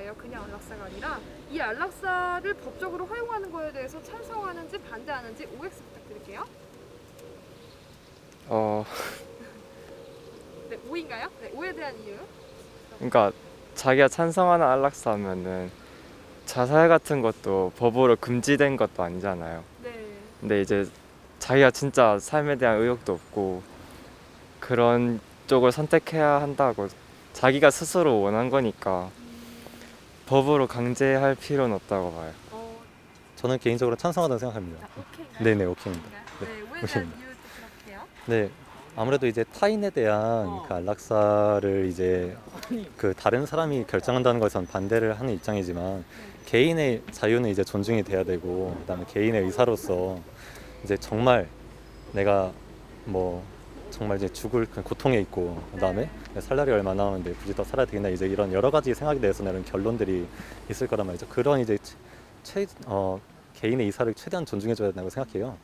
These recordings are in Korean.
안락사예요. 그냥 안락사가 아니라 이 안락사를 법적으로 허용하는 거에 대해서 찬성하는지 반대하는지 OX 부탁드릴게요. 네, O인가요? 네, O에 대한 이유. 그러니까 자기가 찬성하는 안락사면은 자살 같은 것도 법으로 금지된 것도 아니잖아요. 네. 근데 이제 자기가 진짜 삶에 대한 의욕도 없고 그런 쪽을 선택해야 한다고 자기가 스스로 원한 거니까 법으로 강제할 필요는 없다고 봐요. 저는 개인적으로 찬성하다고 생각합니다. 오케이인가요? 네네, 오케이입니다. 네, O에 대한 이유 부탁드릴게요. 네, 아무래도 이제 타인에 대한 그 안락사를 이제 그 다른 사람이 결정한다는 것에선 반대를 하는 입장이지만 개인의 자유는 이제 존중이 돼야 되고 그다음에 개인의 의사로서 이제 정말 내가 뭐 정말 이제 죽을 그 고통에 있고 그다음에 살 날이 얼마 남았는데 굳이 더 살아야 되겠나 이제 이런 여러 가지 생각에 대해서 내는 결론들이 있을 거란 말이죠. 그런 이제 개인의 의사를 최대한 존중해줘야 된다고 생각해요.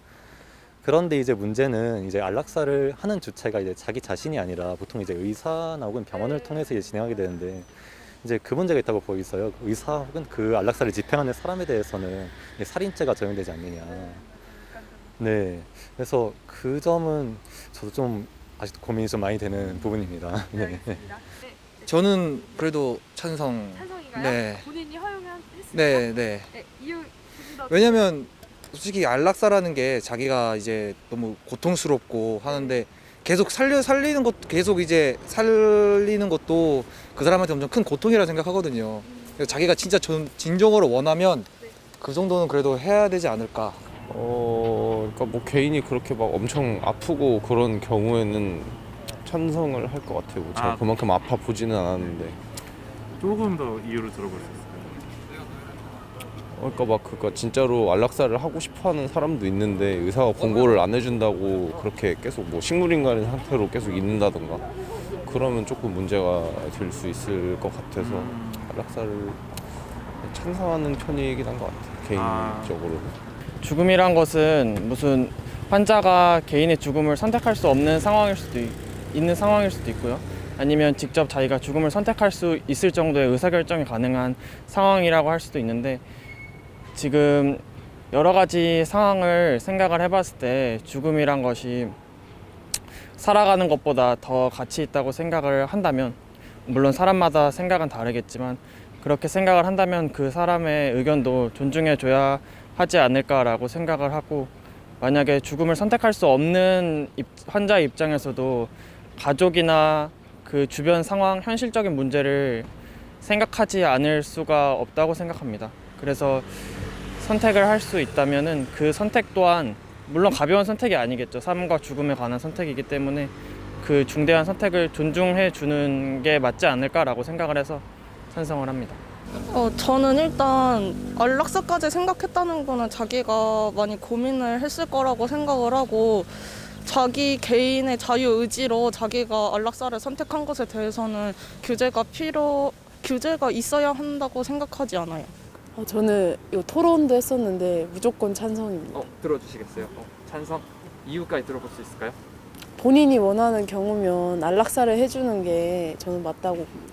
그런데 이제 문제는 이제 안락사를 하는 주체가 이제 자기 자신이 아니라 보통 이제 의사나 혹은 병원을 통해서 이제 진행하게 되는데 이제 그 문제가 있다고 보이서요. 의사 혹은 그 안락사를 집행하는 사람에 대해서는 살인죄가 적용되지 않느냐. 네, 그래서 그 점은 저도 좀 아직도 고민이 좀 많이 되는 부분입니다. 네. 알겠습니다. 네, 저는 그래도 찬성. 찬성인가요? 네. 본인이 허용했습니까? 네, 네. 네, 이유 조금 더. 왜냐면 솔직히 안락사라는 게 자기가 이제 너무 고통스럽고 하는데 계속 살리는 것 계속 이제 살리는 것도 그 사람한테 엄청 큰 고통이라 생각하거든요. 그래서 자기가 진짜 진정으로 원하면 그 정도는 그래도 해야 되지 않을까. 그러니까 뭐 개인이 그렇게 막 엄청 아프고 그런 경우에는 찬성을 할 것 같아요. 제가 그만큼 아파 보지는 않았는데. 조금 더 이유를 들어볼 수 있을까요? 그러니까 막 그거 진짜로 안락사를 하고 싶어하는 사람도 있는데 의사가 권고를 안 해준다고 그렇게 계속 뭐 식물인간인 상태로 계속 있는다던가 그러면 조금 문제가 될 수 있을 것 같아서 안락사를 찬성하는 편이긴 한 것 같아요. 개인적으로는. 죽음이란 것은 무슨 환자가 개인의 죽음을 선택할 수 없는 있는 상황일 수도 있고요. 아니면 직접 자기가 죽음을 선택할 수 있을 정도의 의사결정이 가능한 상황이라고 할 수도 있는데 지금 여러 가지 상황을 생각을 해봤을 때 죽음이란 것이 살아가는 것보다 더 가치 있다고 생각을 한다면 물론 사람마다 생각은 다르겠지만 그렇게 생각을 한다면 그 사람의 의견도 존중해줘야 하지 않을까라고 생각을 하고 만약에 죽음을 선택할 수 없는 환자의 입장에서도 가족이나 그 주변 상황, 현실적인 문제를 생각하지 않을 수가 없다고 생각합니다. 그래서 선택을 할 수 있다면은 그 선택 또한 물론 가벼운 선택이 아니겠죠. 삶과 죽음에 관한 선택이기 때문에 그 중대한 선택을 존중해 주는 게 맞지 않을까라고 생각을 해서 찬성을 합니다. 저는 일단 안락사까지 생각했다는 거는 자기가 많이 고민을 했을 거라고 생각을 하고 자기 개인의 자유의지로 자기가 안락사를 선택한 것에 대해서는 규제가 있어야 한다고 생각하지 않아요. 저는 이 토론도 했었는데 무조건 찬성입니다. 들어주시겠어요? 찬성? 이유까지 들어볼 수 있을까요? 본인이 원하는 경우면 안락사를 해주는 게 저는 맞다고 봅니다.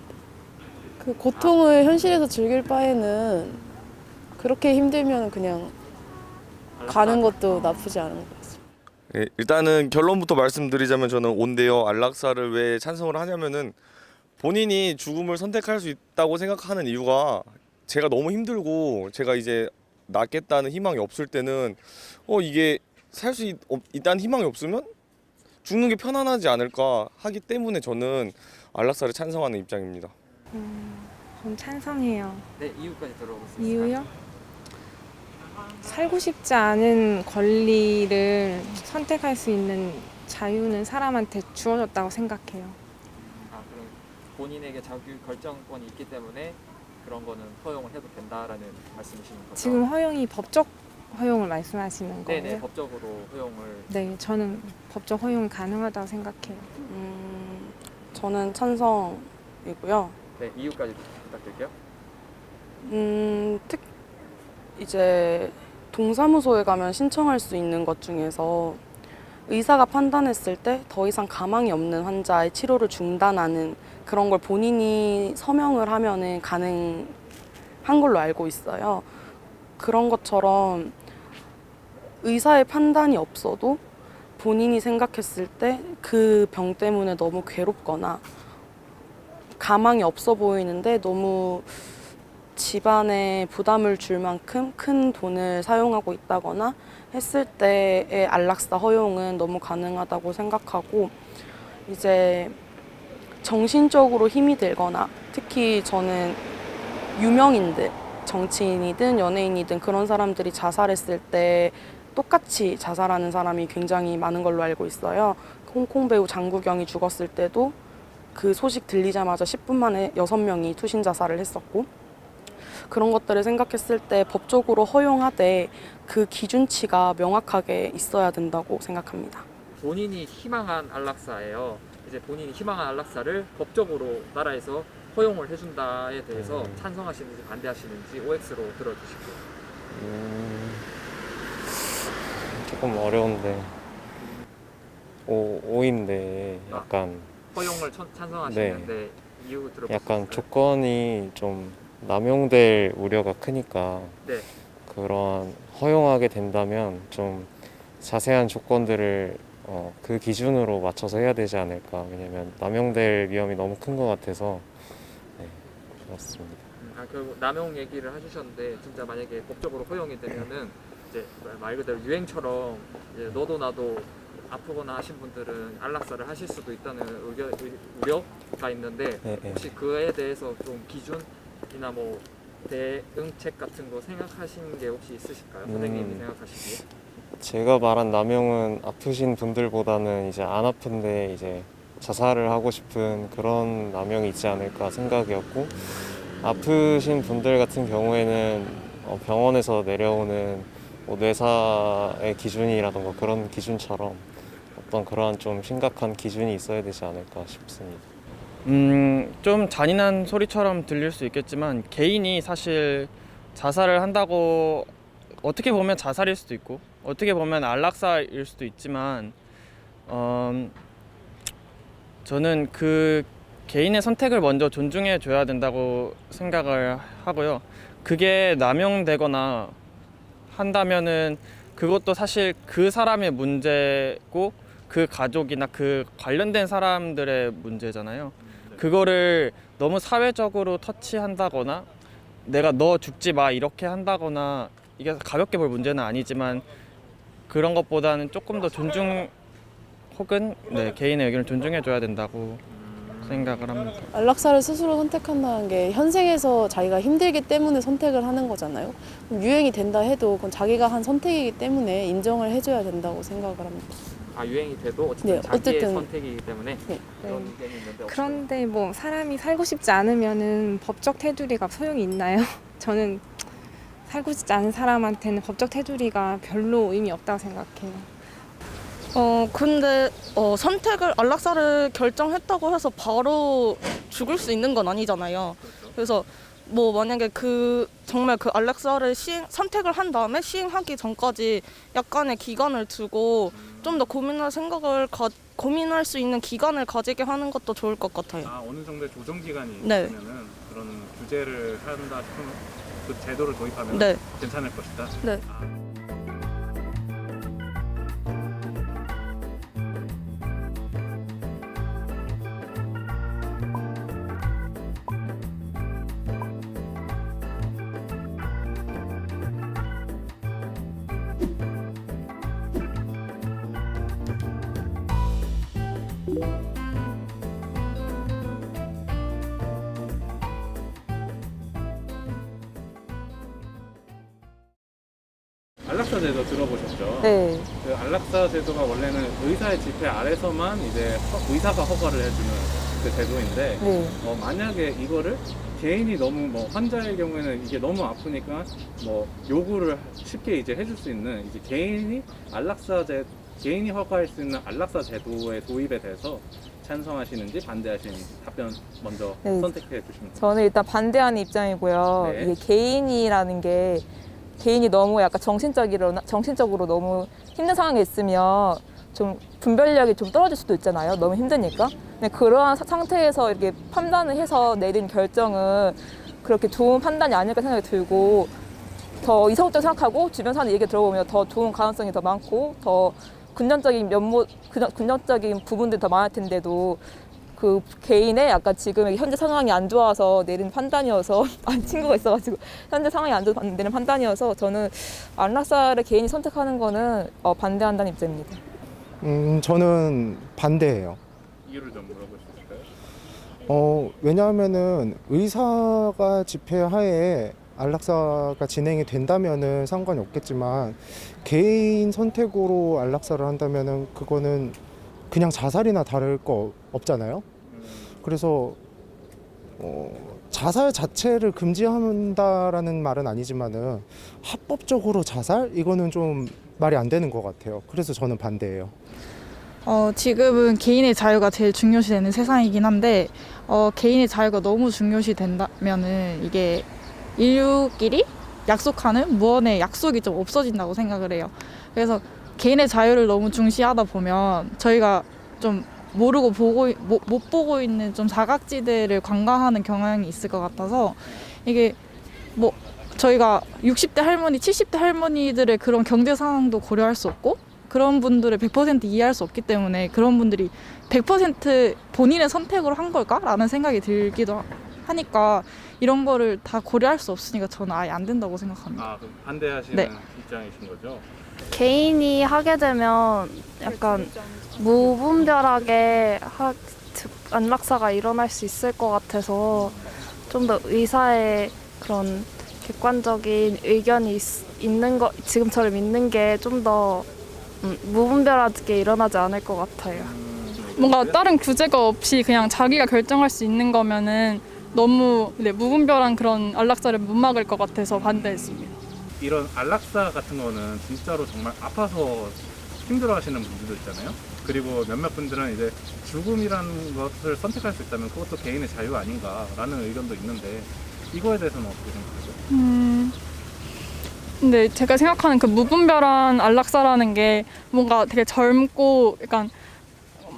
그 고통을 현실에서 즐길 바에는 그렇게 힘들면 그냥 가는 것도 나쁘지 않은 것 같습니다. 예, 일단은 결론부터 말씀드리자면 저는 온데요. 안락사를 왜 찬성을 하냐면은 본인이 죽음을 선택할 수 있다고 생각하는 이유가 제가 너무 힘들고 제가 이제 낫겠다는 희망이 없을 때는 이게 살 수 있다는 희망이 없으면 죽는 게 편안하지 않을까 하기 때문에 저는 안락사를 찬성하는 입장입니다. 전 찬성해요. 네, 이유까지 들어볼 수 있을까요? 이유요? 살고 싶지 않은 권리를 선택할 수 있는 자유는 사람한테 주어졌다고 생각해요. 그럼 본인에게 자기 결정권이 있기 때문에 그런 거는 허용을 해도 된다라는 말씀이신 거죠? 지금 허용이 법적 허용을 말씀하시는 거예요? 네네, 법적으로 허용을. 네, 저는 법적 허용이 가능하다고 생각해요. 저는 찬성이고요. 네, 이유까지 부탁드릴게요. 이제 동사무소에 가면 신청할 수 있는 것 중에서 의사가 판단했을 때 더 이상 가망이 없는 환자의 치료를 중단하는 그런 걸 본인이 서명을 하면은 한 걸로 알고 있어요. 그런 것처럼 의사의 판단이 없어도 본인이 생각했을 때 그 병 때문에 너무 괴롭거나 가망이 없어 보이는데 너무 집안에 부담을 줄 만큼 큰 돈을 사용하고 있다거나 했을 때의 안락사 허용은 너무 가능하다고 생각하고, 이제 정신적으로 힘이 들거나, 특히 저는 유명인들, 정치인이든 연예인이든 그런 사람들이 자살했을 때 똑같이 자살하는 사람이 굉장히 많은 걸로 알고 있어요. 홍콩 배우 장국영이 죽었을 때도 그 소식 들리자마자 10분 만에 6명이 투신 자살을 했었고, 그런 것들을 생각했을 때 법적으로 허용하되 그 기준치가 명확하게 있어야 된다고 생각합니다. 본인이 희망한 안락사예요. 이제 본인이 희망한 안락사를 법적으로 나라에서 허용을 해준다에 대해서 찬성하시는지 반대하시는지 OX로 들어주시고요. 조금 어려운데 O인데 약간 허용을 찬성하시는데 이유 들어보세요. 약간 조건이 좀 남용될 우려가 크니까 네. 그런 허용하게 된다면 좀 자세한 조건들을 그 기준으로 맞춰서 해야 되지 않을까. 왜냐면 남용될 위험이 너무 큰 것 같아서 네, 그렇습니다. 결국 남용 얘기를 해주셨는데 진짜 만약에 법적으로 허용이 되면은 이제 말 그대로 유행처럼 이제 너도 나도 아프거나 하신 분들은 안락사를 하실 수도 있다는 우려가 있는데 혹시 그에 대해서 좀 기준이나 뭐 대응책 같은 거 생각하신 게 혹시 있으실까요? 선생님이 생각하시기에? 제가 말한 남용은 아프신 분들보다는 이제 안 아픈데 이제 자살을 하고 싶은 그런 남용이 있지 않을까 생각이었고, 아프신 분들 같은 경우에는 병원에서 내려오는 뭐 뇌사의 기준이라던가 그런 기준처럼 어떤 그러한 좀 심각한 기준이 있어야 되지 않을까 싶습니다. 좀 잔인한 소리처럼 들릴 수 있겠지만 개인이 사실 자살을 한다고, 어떻게 보면 자살일 수도 있고 어떻게 보면 안락사일 수도 있지만 저는 그 개인의 선택을 먼저 존중해 줘야 된다고 생각을 하고요. 그게 남용되거나 한다면은 그것도 사실 그 사람의 문제고 그 가족이나 그 관련된 사람들의 문제잖아요. 그거를 너무 사회적으로 터치한다거나 내가 너 죽지 마 이렇게 한다거나, 이게 가볍게 볼 문제는 아니지만 그런 것보다는 조금 더 존중 혹은 개인의 의견을 존중해 줘야 된다고 생각을 합니다. 안락사를 스스로 선택한다는 게 현생에서 자기가 힘들기 때문에 선택을 하는 거잖아요. 그럼 유행이 된다 해도 그건 자기가 한 선택이기 때문에 인정을 해줘야 된다고 생각을 합니다. 유행이 돼도 어쨌든 자기의 선택이기 때문에 그런 의견이 있는데, 그런데 뭐 사람이 살고 싶지 않으면은 법적 테두리가 소용이 있나요? 저는 살고 싶지 않은 사람한테는 법적 테두리가 별로 의미 없다고 생각해요. 근데 선택을, 안락사를 결정했다고 해서 바로 죽을 수 있는 건 아니잖아요. 그래서 뭐 만약에 정말 그 안락사를 선택을 한 다음에 시행하기 전까지 약간의 기간을 두고 좀 더 고민할 수 있는 기간을 가지게 하는 것도 좋을 것 같아요. 어느 정도의 조정 기간이 네. 있으면은 그런 규제를 한다 싶은 그 제도를 도입하면 네. 괜찮을 것이다. 네. 안락사 제도 들어보셨죠? 네. 그 안락사 제도가 원래는 의사의 집회 아래서만 이제 의사가 허가를 해주는 그 제도인데, 네. 만약에 이거를 개인이 너무 환자의 경우에는 이게 너무 아프니까 요구를 쉽게 이제 해줄 수 있는 이제 개인이 허가할 수 있는 안락사 제도의 도입에 대해서 찬성하시는지 반대하시는지 답변 먼저 선택해 주시면 됩니다. 저는 일단 반대하는 입장이고요. 네. 이게 개인이라는 게 개인이 너무 약간 정신적으로 너무 힘든 상황에 있으면 좀 분별력이 좀 떨어질 수도 있잖아요. 너무 힘드니까. 근데 그러한 상태에서 이렇게 판단을 해서 내린 결정은 그렇게 좋은 판단이 아닐까 생각이 들고 더 이성적으로 생각하고 주변 사람 얘기 들어보면 더 좋은 가능성이 더 많고 더 긍정적인 긍정적인 부분들이 더 많을 텐데도 그 개인의 약간 지금 현재 상황이 안 좋아서 내린 판단이어서 친구가 있어가지고 현재 상황이 안 좋아서 내린 판단이어서 저는 안락사를 개인이 선택하는 거는 반대한다는 입장입니다. 저는 반대예요. 이유를 좀 물어볼 수 있을까요? 왜냐하면은 의사가 집회하에 안락사가 진행이 된다면은 상관이 없겠지만 개인 선택으로 안락사를 한다면은 그거는 그냥 자살이나 다를 거 없잖아요. 그래서 자살 자체를 금지한다라는 말은 아니지만은 합법적으로 자살 이거는 좀 말이 안 되는 것 같아요. 그래서 저는 반대예요. 지금은 개인의 자유가 제일 중요시 되는 세상이긴 한데 개인의 자유가 너무 중요시 된다면은 이게 인류끼리 약속하는 무언의 약속이 좀 없어진다고 생각을 해요. 그래서 개인의 자유를 너무 중시하다 보면 저희가 좀 모르고 못 보고 있는 좀 사각지대를 관광하는 경향이 있을 것 같아서 이게 뭐 저희가 60대 할머니, 70대 할머니들의 그런 경제 상황도 고려할 수 없고 그런 분들을 100% 이해할 수 없기 때문에 그런 분들이 100% 본인의 선택으로 한 걸까라는 생각이 들기도 하니까 이런 거를 다 고려할 수 없으니까 저는 아예 안 된다고 생각합니다. 그럼 반대하시는 네. 입장이신 거죠? 개인이 하게 되면 약간 무분별하게 안락사가 일어날 수 있을 것 같아서 좀 더 의사의 그런 객관적인 의견이 있는 거 지금처럼 있는 게 좀 더 무분별하게 일어나지 않을 것 같아요. 뭔가 다른 규제가 없이 그냥 자기가 결정할 수 있는 거면은 너무 무분별한 그런 안락사를 못 막을 것 같아서 반대했습니다. 이런 안락사 같은 거는 진짜로 정말 아파서 힘들어하시는 분들도 있잖아요. 그리고 몇몇 분들은 이제 죽음이라는 것을 선택할 수 있다면 그것도 개인의 자유 아닌가라는 의견도 있는데 이거에 대해서는 어떻게 생각하죠? 근데 제가 생각하는 그 무분별한 안락사라는 게 뭔가 되게 젊고 약간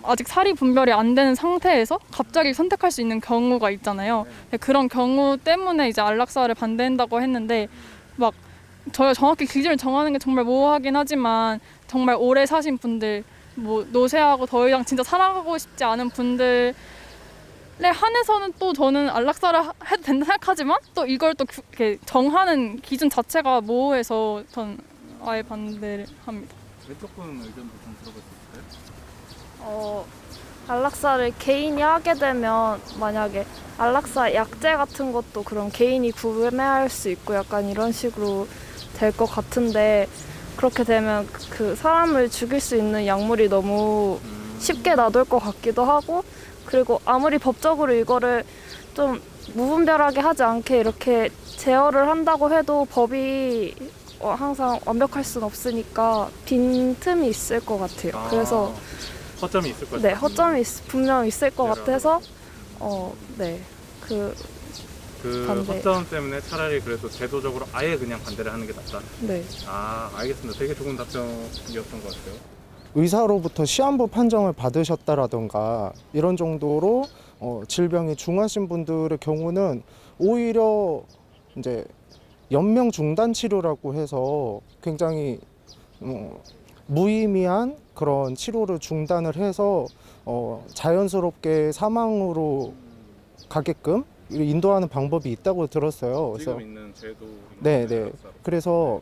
아직 살이 분별이 안 되는 상태에서 갑자기 선택할 수 있는 경우가 있잖아요. 그런 경우 때문에 이제 안락사를 반대한다고 했는데 막 저희가 정확히 기준을 정하는 게 정말 모호하긴 하지만 정말 오래 사신 분들 뭐 노쇠하고 더 이상 진짜 살아가고 싶지 않은 분들에 한해서는 또 저는 안락사를 해도 된다 생각하지만 또 이걸 또 이렇게 정하는 기준 자체가 모호해서 전 아예 반대를 합니다. 왼쪽 분 의견도 좀 들어볼 수 있을까요? 안락사를 개인이 하게 되면 만약에 안락사 약재 같은 것도 그럼 개인이 구매할 수 있고 약간 이런 식으로 될 것 같은데 그렇게 되면 그 사람을 죽일 수 있는 약물이 너무 쉽게 놔둘 것 같기도 하고 그리고 아무리 법적으로 이거를 좀 무분별하게 하지 않게 이렇게 제어를 한다고 해도 법이 항상 완벽할 수는 없으니까 빈틈이 있을 것 같아요. 그래서 허점이 있을 것 같아요. 네, 허점이 분명 있을 것 같아서 네, 그 반대. 허점 때문에 차라리 그래도 제도적으로 아예 그냥 반대를 하는 게 낫다. 네. 알겠습니다. 되게 좋은 답변이었던 것 같아요. 의사로부터 시한부 판정을 받으셨다라던가 이런 정도로 질병이 중하신 분들의 경우는 오히려 이제 연명 중단 치료라고 해서 굉장히 무의미한 그런 치료를 중단을 해서 자연스럽게 사망으로 가게끔 인도하는 방법이 있다고 들었어요. 그래서 지금 있는 제도. 네. 그래서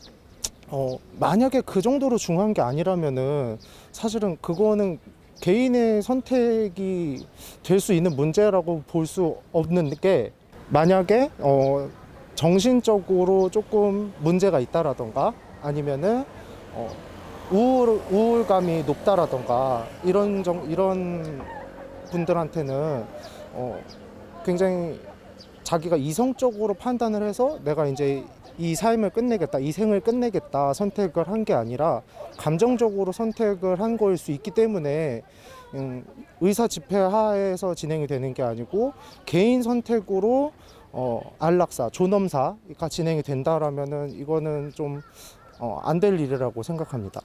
만약에 그 정도로 중요한 게 아니라면은 사실은 그거는 개인의 선택이 될 수 있는 문제라고 볼 수 없는 게 만약에 정신적으로 조금 문제가 있다라던가 아니면은 우울감이 높다라던가 이런 분들한테는 굉장히 자기가 이성적으로 판단을 해서 내가 이제 이 삶을 끝내겠다, 이 생을 끝내겠다 선택을 한 게 아니라 감정적으로 선택을 한 거일 수 있기 때문에 의사 집회 하에서 진행이 되는 게 아니고 개인 선택으로 안락사, 존엄사가 진행이 된다라면은 이거는 좀 안 될 일이라고 생각합니다.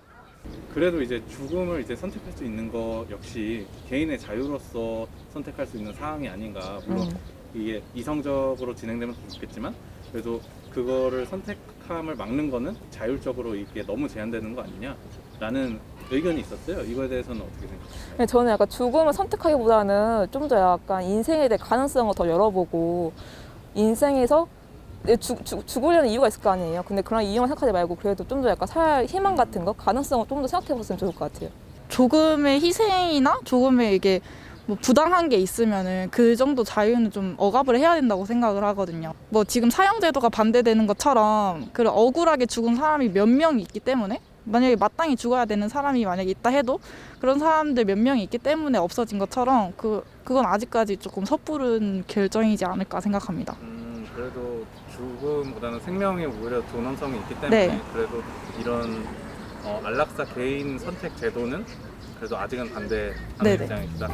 그래도 이제 죽음을 이제 선택할 수 있는 거 역시 개인의 자유로서 선택할 수 있는 사항이 아닌가. 물론 이게 이성적으로 진행되면 좋겠지만 그래도 그거를 선택함을 막는 거는 자율적으로 이게 너무 제한되는 거 아니냐라는 의견이 있었어요. 이거에 대해서는 어떻게 생각하세요? 네, 저는 약간 죽음을 선택하기보다는 좀 더 약간 인생에 대해 가능성을 더 열어보고 인생에서 죽으려는 이유가 있을 거 아니에요. 근데 그런 이유만 생각하지 말고 그래도 좀 더 약간 살 희망 같은 거, 가능성을 좀 더 생각해봤으면 좋을 것 같아요. 조금의 희생이나 조금의 이게 뭐 부당한 게 있으면은 그 정도 자유는 좀 억압을 해야 된다고 생각을 하거든요. 뭐 지금 사형제도가 반대되는 것처럼 그런 억울하게 죽은 사람이 몇 명 있기 때문에 만약에 마땅히 죽어야 되는 사람이 만약에 있다 해도 그런 사람들 몇 명이 있기 때문에 없어진 것처럼 그건 아직까지 조금 섣부른 결정이지 않을까 생각합니다. 그래도 죽음보다는 생명이 오히려 존엄성이 있기 때문에 네. 그래도 이런 안락사 개인 선택 제도는 그래도 아직은 반대하는 네네. 입장이시다.